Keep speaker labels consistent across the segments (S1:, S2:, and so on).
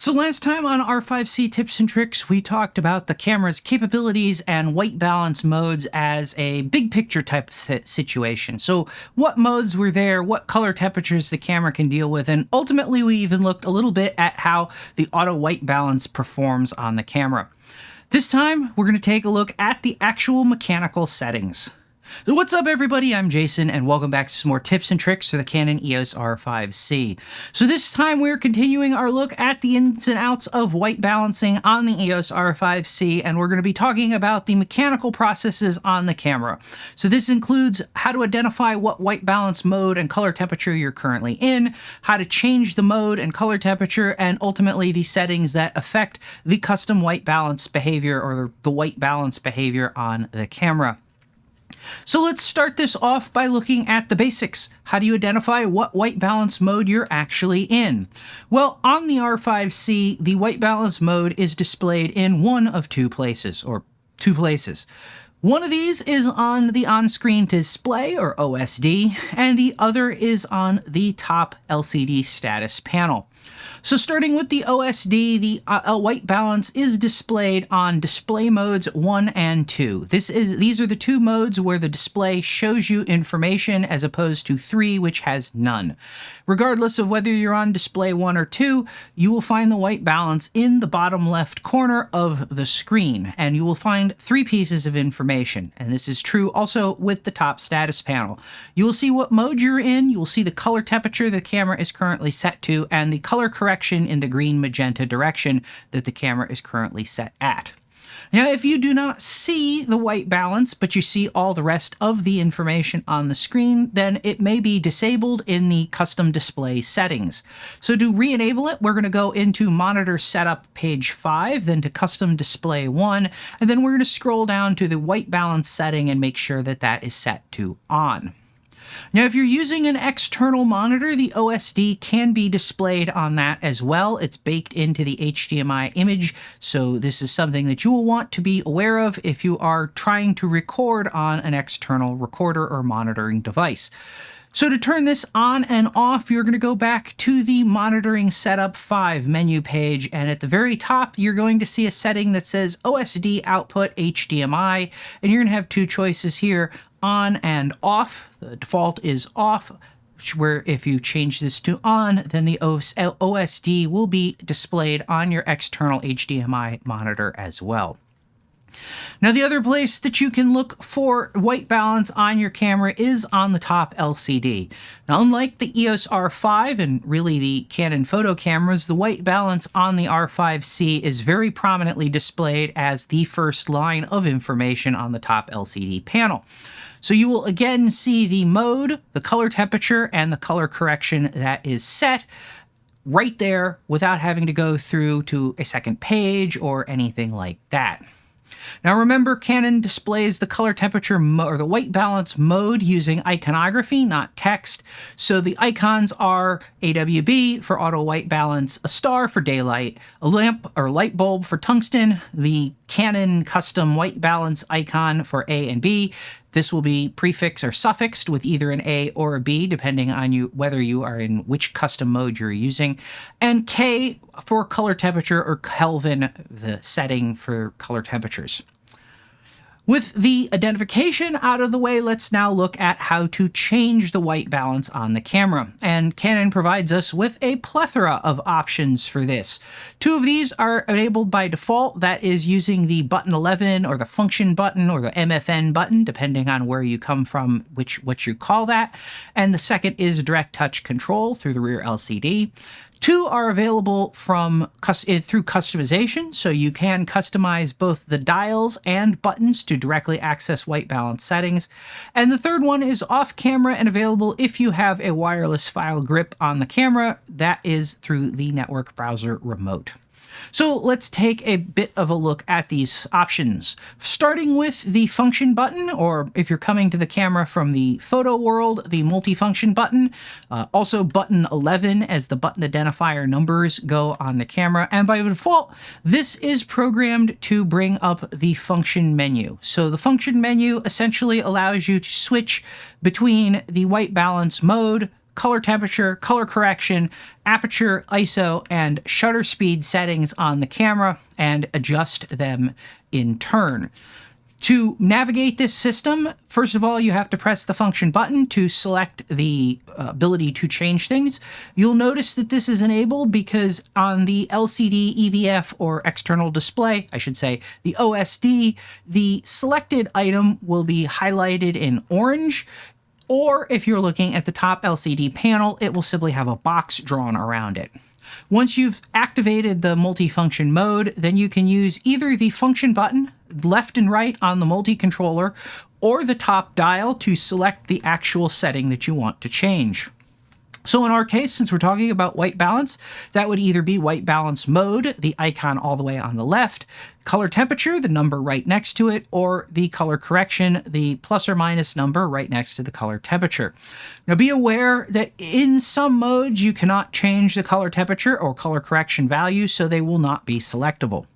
S1: So last time on R5C Tips and Tricks, we talked about the camera's capabilities and white balance modes as a big picture type of situation. So what modes were there, what color temperatures the camera can deal with, and ultimately we even looked a little bit at how the auto white balance performs on the camera. This time, we're going to take a look at the actual mechanical settings. So what's up everybody, I'm Jason and welcome back to some more tips and tricks for the Canon EOS R5C. So this time we're continuing our look at the ins and outs of white balancing on the EOS R5C, and we're going to be talking about the mechanical processes on the camera. So this includes how to identify what white balance mode and color temperature you're currently in, how to change the mode and color temperature, and ultimately the settings that affect the custom white balance behavior or the white balance behavior on the camera. So let's start this off by looking at the basics. How do you identify what white balance mode you're actually in? Well, on the R5C, the white balance mode is displayed in one of two places. One of these is on the on-screen display, or OSD, and the other is on the top LCD status panel. So starting with the OSD, the white balance is displayed on display modes 1 and 2. These are the two modes where the display shows you information as opposed to 3, which has none. Regardless of whether you're on display 1 or 2, you will find the white balance in the bottom left corner of the screen, and you will find 3 pieces of information. And this is true also with the top status panel. You will see what mode you're in, you will see the color temperature the camera is currently set to, and the color correction in the green magenta direction that the camera is currently set at. Now, if you do not see the white balance, but you see all the rest of the information on the screen, then it may be disabled in the custom display settings. So to re-enable it, we're going to go into Monitor Setup page 5, then to Custom Display 1, and then we're going to scroll down to the white balance setting and make sure that that is set to On. Now, if you're using an external monitor, the OSD can be displayed on that as well. It's baked into the HDMI image, so this is something that you will want to be aware of if you are trying to record on an external recorder or monitoring device. So to turn this on and off, you're going to go back to the Monitoring Setup 5 menu page, and at the very top, you're going to see a setting that says OSD Output HDMI, and you're going to have two choices here, on and off. The default is off, where if you change this to on, then the OSD will be displayed on your external HDMI monitor as well. Now, the other place that you can look for white balance on your camera is on the top LCD. Now, unlike the EOS R5 and really the Canon photo cameras, the white balance on the R5C is very prominently displayed as the first line of information on the top LCD panel. So you will again see the mode, the color temperature, and the color correction that is set right there without having to go through to a second page or anything like that. Now remember, Canon displays the color temperature or the white balance mode using iconography, not text. So the icons are AWB for auto white balance, a star for daylight, a lamp or light bulb for tungsten, the Canon custom white balance icon for A and B. This will be prefixed or suffixed with either an A or a B, depending on whether you are in which custom mode you're using. And K for color temperature, or Kelvin, the setting for color temperatures. With the identification out of the way, let's now look at how to change the white balance on the camera. And Canon provides us with a plethora of options for this. 2 of these are enabled by default. That is using the button 11 or the function button or the MFN button, depending on where you come from, what you call that. And the second is direct touch control through the rear LCD. 2 are available through customization, so you can customize both the dials and buttons to directly access white balance settings. And the third one is off camera and available if you have a wireless file grip on the camera. That is through the network browser remote. So let's take a bit of a look at these options. Starting with the function button, or if you're coming to the camera from the photo world, the multifunction button. Also button 11 as the button identifier numbers go on the camera. And by default, this is programmed to bring up the function menu. So the function menu essentially allows you to switch between the white balance mode, color temperature, color correction, aperture, ISO, and shutter speed settings on the camera and adjust them in turn. To navigate this system, first of all, you have to press the function button to select the ability to change things. You'll notice that this is enabled because on the LCD, EVF, or external display, I should say, the OSD, the selected item will be highlighted in orange. Or if you're looking at the top LCD panel, it will simply have a box drawn around it. Once you've activated the multifunction mode, then you can use either the function button, left and right on the multi-controller, or the top dial to select the actual setting that you want to change. So in our case, since we're talking about white balance, that would either be white balance mode, the icon all the way on the left, color temperature, the number right next to it, or the color correction, the plus or minus number right next to the color temperature. Now be aware that in some modes you cannot change the color temperature or color correction value, so they will not be selectable.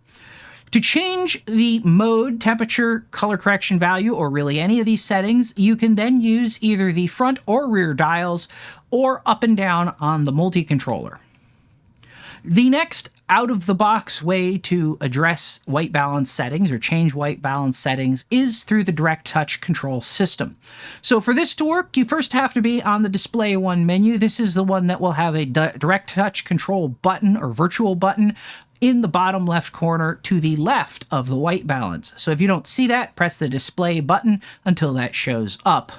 S1: To change the mode, temperature, color correction value, or really any of these settings, you can then use either the front or rear dials or up and down on the multi-controller. The next out-of-the-box way to address white balance settings or change white balance settings is through the direct touch control system. So for this to work, you first have to be on the display one menu. This is the one that will have a direct touch control button or virtual button in the bottom left corner to the left of the white balance. So if you don't see that, press the display button until that shows up.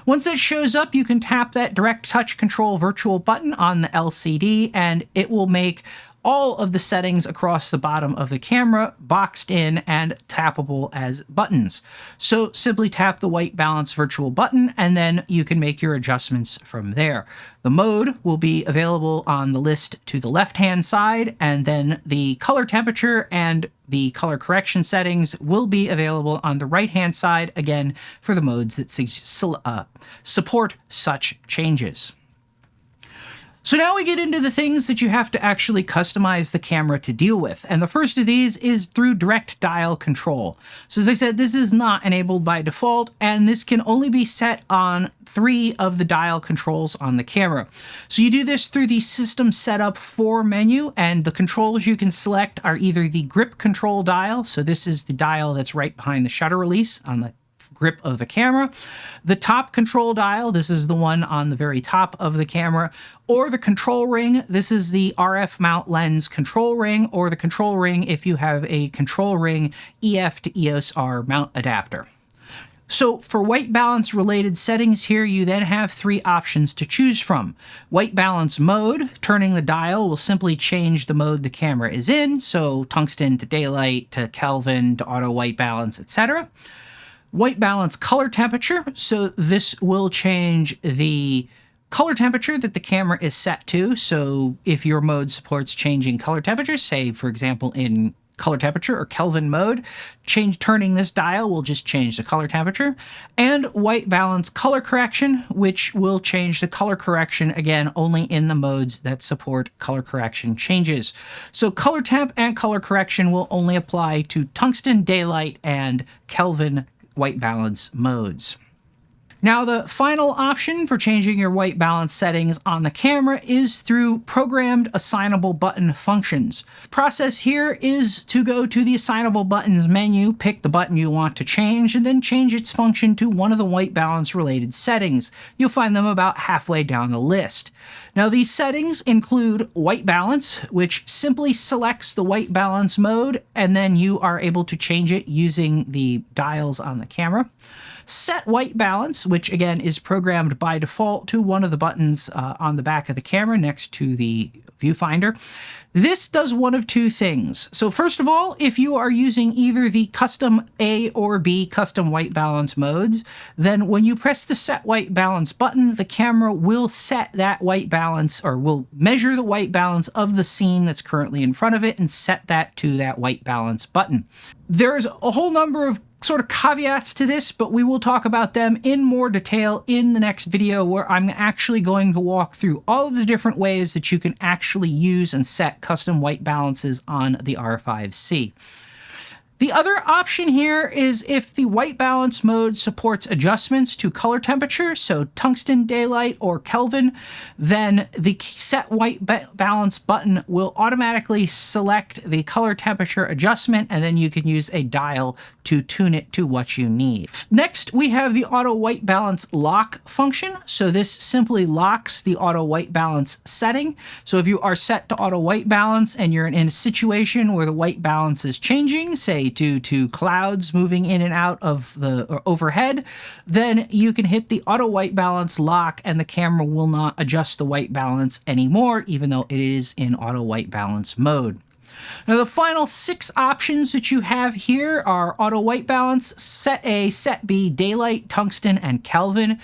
S1: Once that shows up, you can tap that direct touch control virtual button on the LCD and it will make all of the settings across the bottom of the camera boxed in and tappable as buttons. So simply tap the white balance virtual button and then you can make your adjustments from there. The mode will be available on the list to the left-hand side, and then the color temperature and the color correction settings will be available on the right-hand side, again, for the modes that support such changes. So now we get into the things that you have to actually customize the camera to deal with. And the first of these is through direct dial control. So as I said, this is not enabled by default, and this can only be set on 3 of the dial controls on the camera. So you do this through the System Setup 4 menu, and the controls you can select are either the grip control dial, so this is the dial that's right behind the shutter release on the grip of the camera, the top control dial, this is the one on the very top of the camera, or the control ring, this is the RF mount lens control ring, or the control ring if you have a control ring EF to EOS R mount adapter. So for white balance related settings here, you then have 3 options to choose from. White balance mode, turning the dial will simply change the mode the camera is in, so tungsten to daylight to Kelvin to auto white balance, etc. White balance color temperature, so this will change the color temperature that the camera is set to. So if your mode supports changing color temperature, say for example in color temperature or Kelvin mode, turning this dial will just change the color temperature. And white balance color correction, which will change the color correction again only in the modes that support color correction changes. So color temp and color correction will only apply to tungsten, daylight, and Kelvin white balance modes. Now, the final option for changing your white balance settings on the camera is through programmed assignable button functions. The process here is to go to the assignable buttons menu, pick the button you want to change, and then change its function to one of the white balance related settings. You'll find them about halfway down the list. Now, these settings include white balance, which simply selects the white balance mode, and then you are able to change it using the dials on the camera. Set white balance, which again is programmed by default to one of the buttons on the back of the camera next to the viewfinder. This does one of 2 things. So first of all, if you are using either the custom A or B custom white balance modes, then when you press the set white balance button, the camera will set that white balance, or will measure the white balance of the scene that's currently in front of it and set that to that white balance button. There's a whole number of sort of caveats to this, but we will talk about them in more detail in the next video, where I'm actually going to walk through all of the different ways that you can actually use and set custom white balances on the R5C. The other option here is if the white balance mode supports adjustments to color temperature, so tungsten, daylight, or Kelvin, then the set white balance button will automatically select the color temperature adjustment, and then you can use a dial to tune it to what you need. Next, we have the auto white balance lock function. So this simply locks the auto white balance setting. So if you are set to auto white balance and you're in a situation where the white balance is changing, say due to clouds moving in and out of the overhead, then you can hit the auto white balance lock and the camera will not adjust the white balance anymore, even though it is in auto white balance mode. Now the final 6 options that you have here are auto white balance, set A, set B, daylight, tungsten, and Kelvin.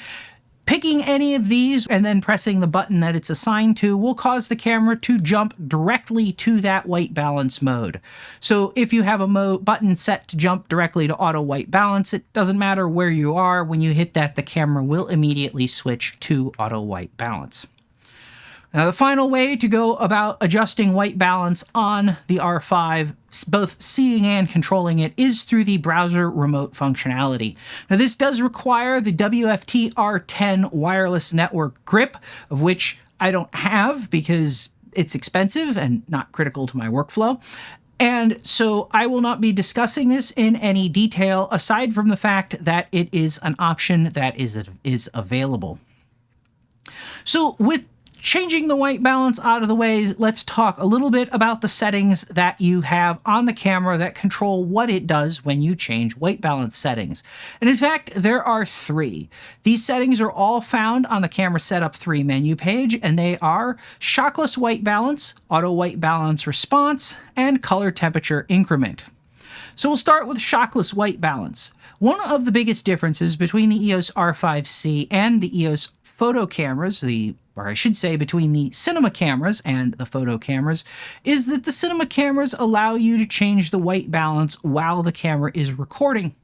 S1: Picking any of these and then pressing the button that it's assigned to will cause the camera to jump directly to that white balance mode. So if you have a button set to jump directly to auto white balance, it doesn't matter where you are. When you hit that, the camera will immediately switch to auto white balance. Now, the final way to go about adjusting white balance on the R5, both seeing and controlling it, is through the browser remote functionality. Now, this does require the WFT R10 wireless network grip, of which I don't have because it's expensive and not critical to my workflow. And so I will not be discussing this in any detail, aside from the fact that it is an option that is available. So with changing the white balance out of the way, let's talk a little bit about the settings that you have on the camera that control what it does when you change white balance settings. And in fact, there are 3. These settings are all found on the Camera Setup 3 menu page, and they are Shockless white balance, auto white balance response, and color temperature increment. So we'll start with shockless white balance. One of the biggest differences between the EOS R5C and the EOS photo cameras, or I should say between the cinema cameras and the photo cameras, is that the cinema cameras allow you to change the white balance while the camera is recording.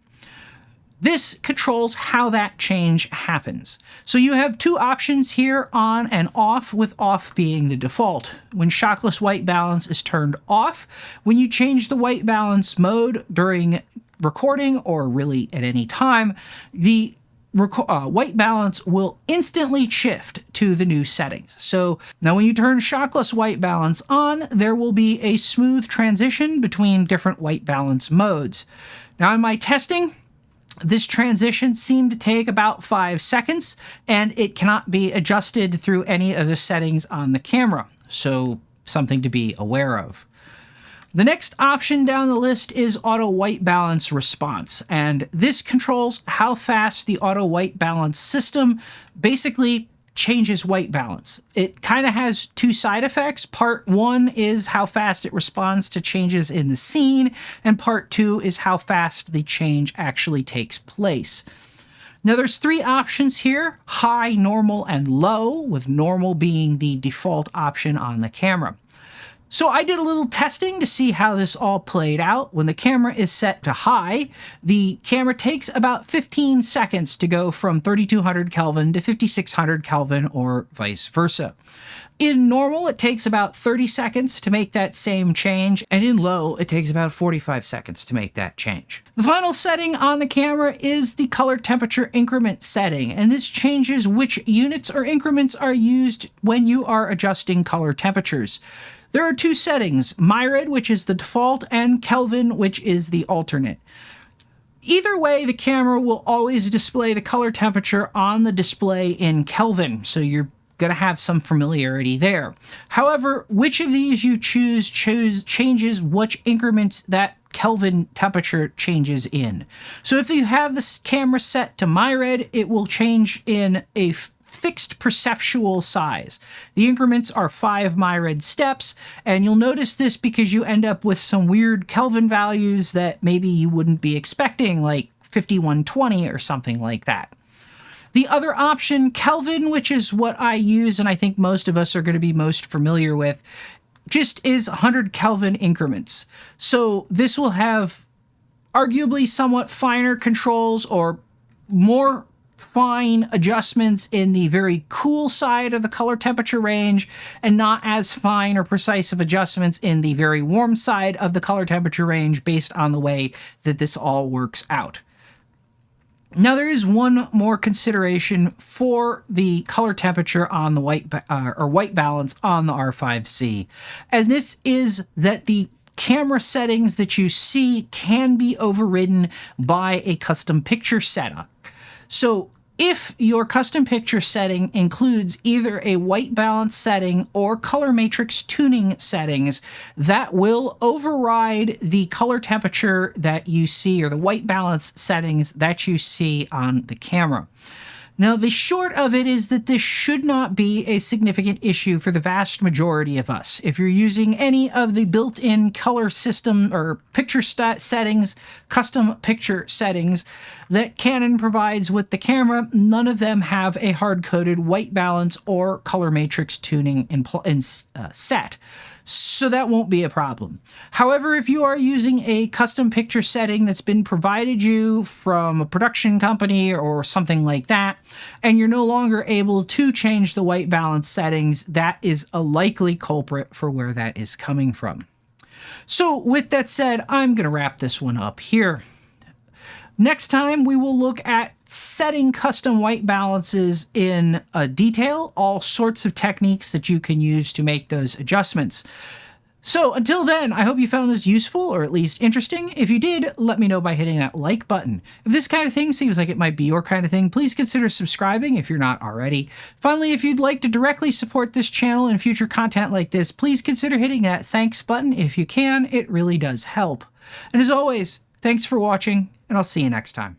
S1: This controls how that change happens. So you have 2 options here, on and off, with off being the default. When shockless white balance is turned off, when you change the white balance mode during recording, or really at any time, the white balance will instantly shift to the new settings. So now when you turn shockless white balance on, there will be a smooth transition between different white balance modes. Now in my testing, this transition seemed to take about 5 seconds, and it cannot be adjusted through any of the settings on the camera. So something to be aware of. The next option down the list is auto white balance response, and this controls how fast the auto white balance system basically changes white balance. It kind of has 2 side effects. Part 1 is how fast it responds to changes in the scene, and part 2 is how fast the change actually takes place. Now there's 3 options here: high, normal, and low, with normal being the default option on the camera. So I did a little testing to see how this all played out. When the camera is set to high, the camera takes about 15 seconds to go from 3200 Kelvin to 5600 Kelvin, or vice versa. In normal, it takes about 30 seconds to make that same change, and in low, it takes about 45 seconds to make that change. The final setting on the camera is the color temperature increment setting, and this changes which units or increments are used when you are adjusting color temperatures. There are 2 settings: myrid, which is the default, and Kelvin, which is the alternate. Either way, the camera will always display the color temperature on the display in Kelvin, so you're going to have some familiarity there. However, which of these you choose changes which increments that Kelvin temperature changes in. So if you have this camera set to myrid, it will change in a fixed perceptual size. The increments are 5 myrid steps, and you'll notice this because you end up with some weird Kelvin values that maybe you wouldn't be expecting, like 5120 or something like that. The other option, Kelvin, which is what I use and I think most of us are going to be most familiar with, just is 100 Kelvin increments. So this will have arguably somewhat finer controls, or more fine adjustments in the very cool side of the color temperature range and not as fine or precise of adjustments in the very warm side of the color temperature range based on the way that this all works out. Now, there is one more consideration for the color temperature on the white balance on the R5C, and this is that the camera settings that you see can be overridden by a custom picture setup. So if your custom picture setting includes either a white balance setting or color matrix tuning settings, that will override the color temperature that you see or the white balance settings that you see on the camera. Now, the short of it is that this should not be a significant issue for the vast majority of us. If you're using any of the built-in color system or picture settings, custom picture settings that Canon provides with the camera, none of them have a hard-coded white balance or color matrix tuning in set. So that won't be a problem. However, if you are using a custom picture setting that's been provided you from a production company or something like that, and you're no longer able to change the white balance settings, that is a likely culprit for where that is coming from. So with that said, I'm going to wrap this one up here. Next time, we will look at setting custom white balances in detail, all sorts of techniques that you can use to make those adjustments. So until then, I hope you found this useful or at least interesting. If you did, let me know by hitting that like button. If this kind of thing seems like it might be your kind of thing, please consider subscribing if you're not already. Finally, if you'd like to directly support this channel and future content like this, please consider hitting that thanks button if you can. It really does help. And as always, thanks for watching, and I'll see you next time.